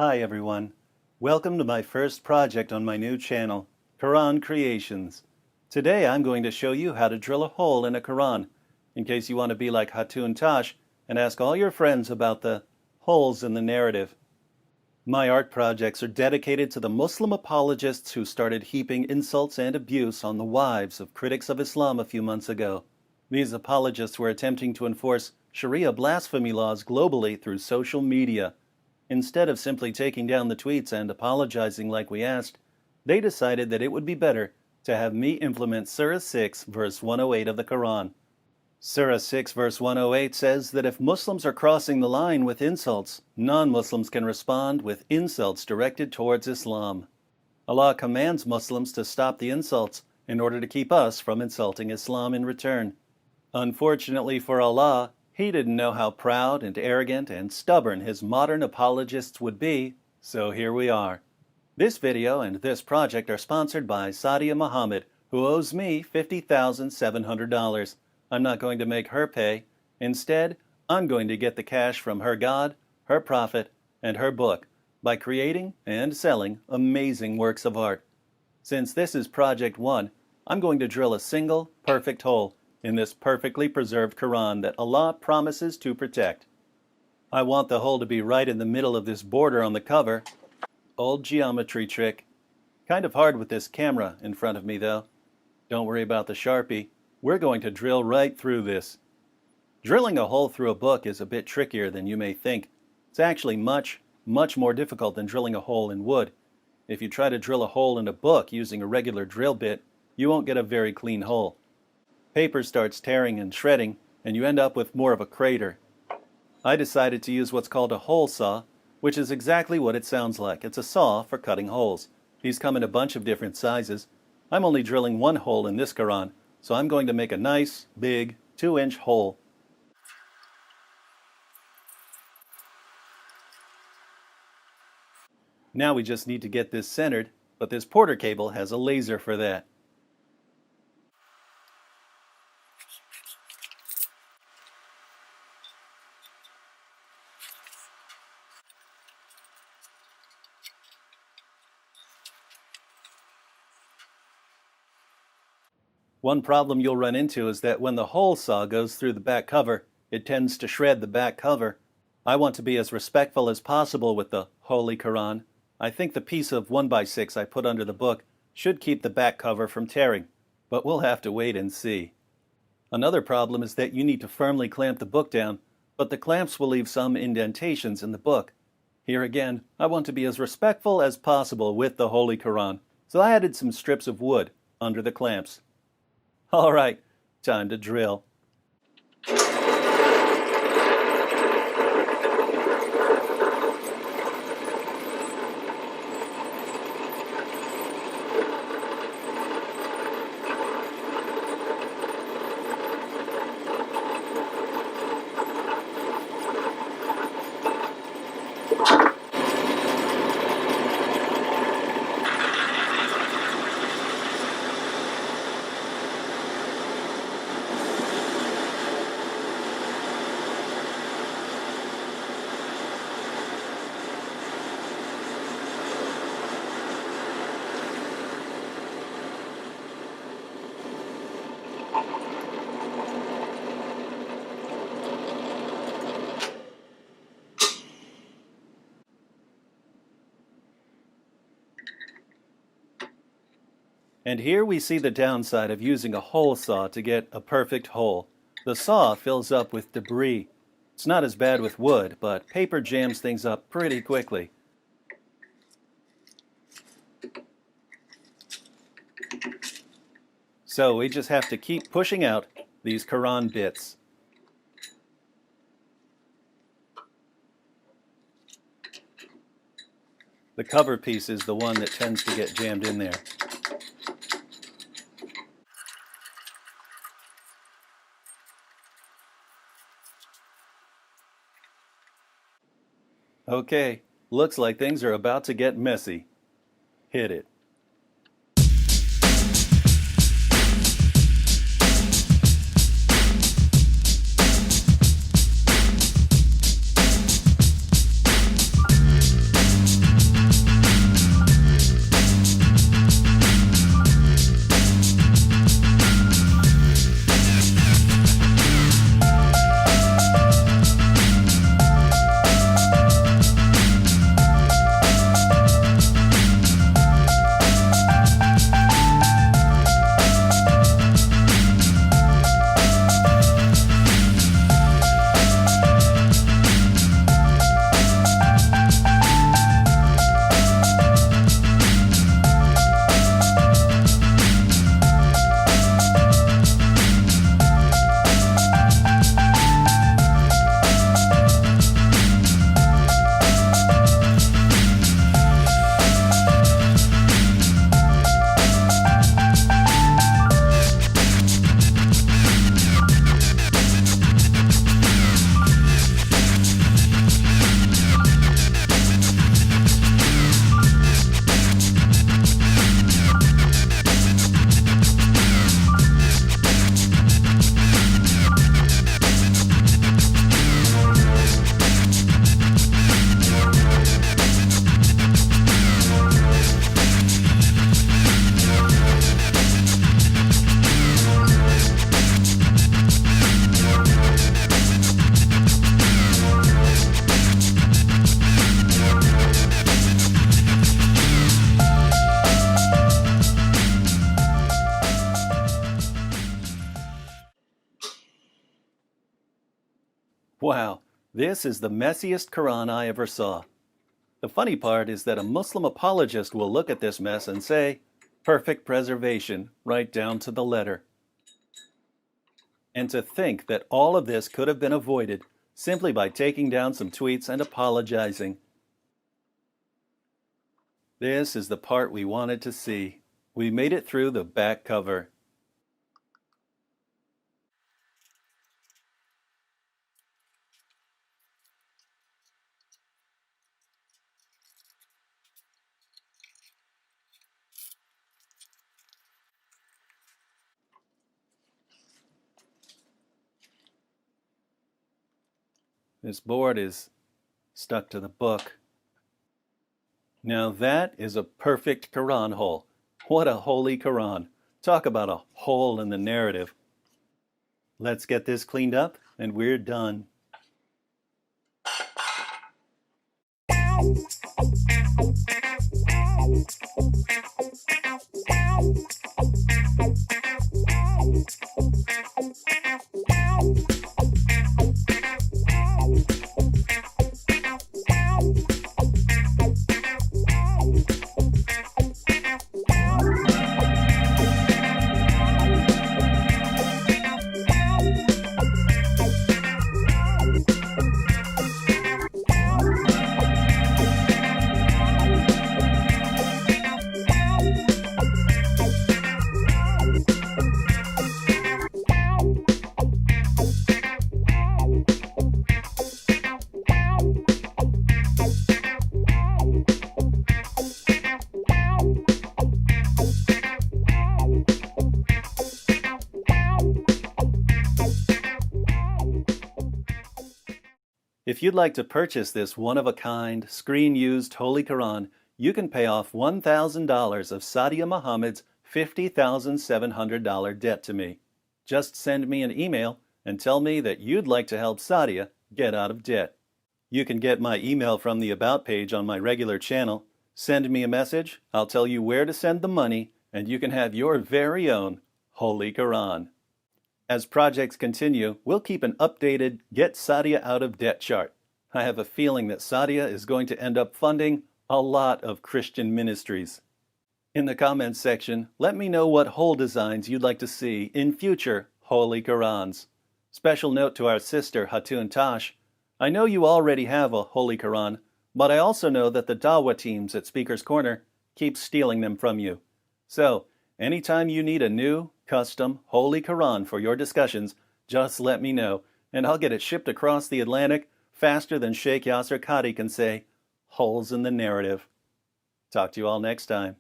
Hi everyone. Welcome to my first project on my new channel, Quran Creations. Today I'm going to show you how to drill a hole in a Quran, in case you want to be like Hatun Tash and ask all your friends about the holes in the narrative. My art projects are dedicated to the Muslim apologists who started heaping insults and abuse on the wives of critics of Islam a few months ago. These apologists were attempting to enforce Sharia blasphemy laws globally through social media. Instead of simply taking down the tweets and apologizing like we asked, they decided that it would be better to have me implement Surah 6 verse 108 of the Quran. Surah 6 verse 108 says that if Muslims are crossing the line with insults, non-Muslims can respond with insults directed towards Islam. Allah commands Muslims to stop the insults in order to keep us from insulting Islam in return. Unfortunately for Allah, He didn't know how proud and arrogant and stubborn His modern apologists would be, so here we are. This video and this project are sponsored by Sadia Muhammad, who owes me $50,700. I'm not going to make her pay. Instead, I'm going to get the cash from her God, her prophet, and her book by creating and selling amazing works of art. Since this is Project 1, I'm going to drill a single, perfect hole in this perfectly preserved Quran that Allah promises to protect. I want the hole to be right in the middle of this border on the cover. Old geometry trick. Kind of hard with this camera in front of me though. Don't worry about the Sharpie. We're going to drill right through this. Drilling a hole through a book is a bit trickier than you may think. It's actually much more difficult than drilling a hole in wood. If you try to drill a hole in a book using a regular drill bit, you won't get a very clean hole. Paper starts tearing and shredding, and you end up with more of a crater. I decided to use what's called a hole saw, which is exactly what it sounds like. It's a saw for cutting holes. These come in a bunch of different sizes. I'm only drilling one hole in this Quran, so I'm going to make a nice, big, 2-inch hole. Now we just need to get this centered, but this Porter cable has a laser for that. One problem you'll run into is that when the hole saw goes through the back cover, it tends to shred the back cover. I want to be as respectful as possible with the Holy Quran. I think the piece of 1x6 I put under the book should keep the back cover from tearing, but we'll have to wait and see. Another problem is that you need to firmly clamp the book down, but the clamps will leave some indentations in the book. Here again, I want to be as respectful as possible with the Holy Quran, so I added some strips of wood under the clamps. All right, time to drill. And here we see the downside of using a hole saw to get a perfect hole. The saw fills up with debris. It's not as bad with wood, but paper jams things up pretty quickly. So we just have to keep pushing out these Quran bits. The cover piece is the one that tends to get jammed in there. Okay, looks like things are about to get messy. Hit it. Wow, this is the messiest Quran I ever saw. The funny part is that a Muslim apologist will look at this mess and say, perfect preservation, right down to the letter. And to think that all of this could have been avoided simply by taking down some tweets and apologizing. This is the part we wanted to see. We made it through the back cover. This board is stuck to the book. Now that is a perfect Quran hole. What a holy Quran. Talk about a hole in the narrative. Let's get this cleaned up and we're done. If you'd like to purchase this one-of-a-kind, screen-used Holy Quran, you can pay off $1,000 of Sadia Muhammad's $50,700 debt to me. Just send me an email and tell me that you'd like to help Sadia get out of debt. You can get my email from the About page on my regular channel. Send me a message, I'll tell you where to send the money, and you can have your very own Holy Quran. As projects continue, we'll keep an updated Get Sadia Out of Debt chart. I have a feeling that Sadia is going to end up funding a lot of Christian ministries. In the comments section, let me know what hole designs you'd like to see in future Holy Qurans. Special note to our sister Hatun Tash. I know you already have a Holy Quran, but I also know that the Dawah teams at Speaker's Corner keep stealing them from you. So, anytime you need a new, custom Holy Quran for your discussions, just let me know, and I'll get it shipped across the Atlantic faster than Sheikh Yasser Qadhi can say, holes in the narrative. Talk to you all next time.